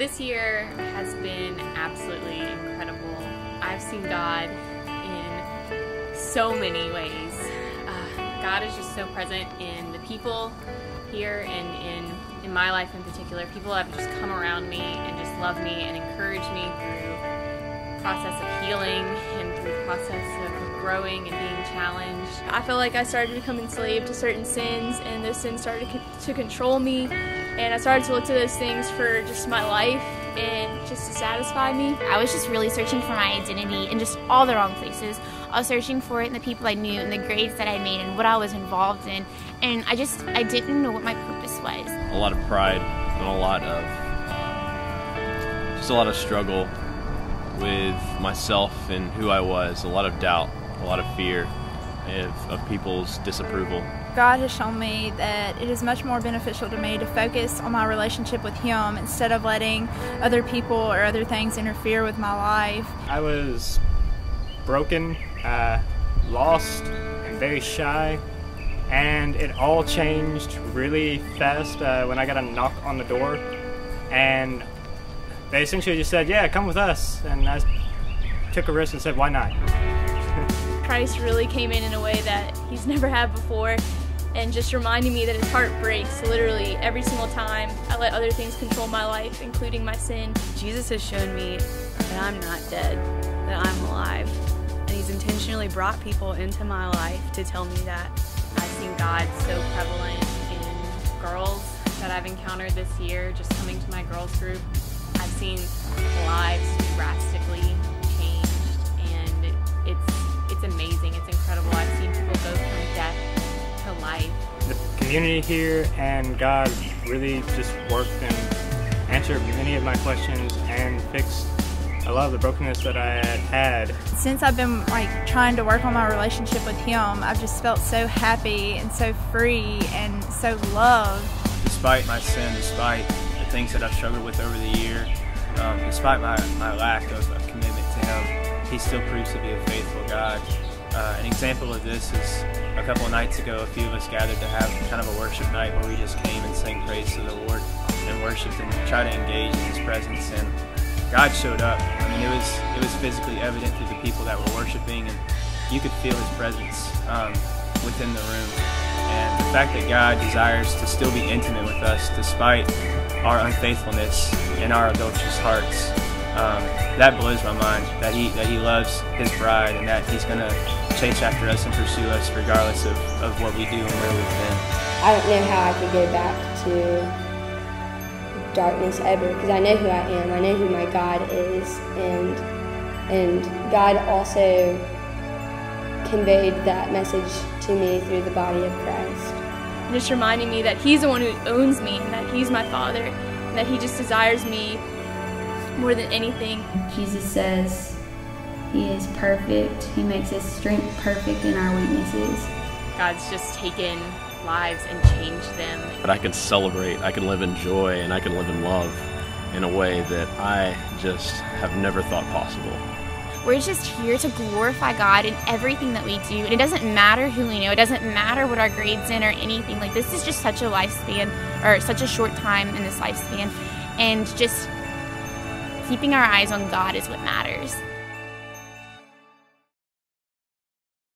This year has been absolutely incredible. I've seen God in so many ways. God is just so present in the people here and in my life in particular. People have just come around me and just love me and encourage me through the process of healing and through the process of growing and being challenged. I feel like I started to become enslaved to certain sins, and those sins started to control me, and I started to look to those things for just my life and just to satisfy me. I was just really searching for my identity in just all the wrong places. I was searching for it in the people I knew and the grades that I made and what I was involved in, and I didn't know what my purpose was. A lot of pride and a lot of struggle with myself and who I was, a lot of doubt, a lot of fear of people's disapproval. God has shown me that it is much more beneficial to me to focus on my relationship with Him instead of letting other people or other things interfere with my life. I was broken, lost, and very shy, and it all changed really fast when I got a knock on the door, and they essentially just said, "Yeah, come with us," and I took a risk and said, "Why not?" Christ really came in a way that He's never had before, and just reminding me that His heart breaks literally every single time I let other things control my life, including my sin. Jesus has shown me that I'm not dead, that I'm alive, and He's intentionally brought people into my life to tell me that. I've seen God so prevalent in girls that I've encountered this year, just coming to my girls group. I've seen lives drastically changed, and it's amazing. It's incredible. I've seen people go from death to life. The community here and God really just worked and answered many of my questions and fixed a lot of the brokenness that I had. Since I've been trying to work on my relationship with Him, I've just felt so happy and so free and so loved. Despite my sin, despite the things that I've struggled with over the year, despite my lack of commitment to Him, He still proves to be a faithful God. An example of this is a couple of nights ago, a few of us gathered to have kind of a worship night where we just came and sang praise to the Lord and worshiped and tried to engage in His presence, and God showed up. I mean, it was physically evident through the people that were worshiping, and you could feel His presence within the room. And the fact that God desires to still be intimate with us despite our unfaithfulness and our adulterous hearts, that blows my mind, that he loves His bride and that He's going to chase after us and pursue us regardless of what we do and where we've been. I don't know how I could go back to darkness ever, because I know who I am, I know who my God is, and God also conveyed that message to me through the body of Christ. Just reminding me that He's the one who owns me and that He's my Father, and that He just desires me more than anything. Jesus says He is perfect. He makes His strength perfect in our weaknesses. God's just taken lives and changed them. But I can celebrate, I can live in joy, and I can live in love in a way that I just have never thought possible. We're just here to glorify God in everything that we do, and it doesn't matter who we know, it doesn't matter what our grades in or anything. Like, this is just such a lifespan, or such a short time in this lifespan, and just keeping our eyes on God is what matters.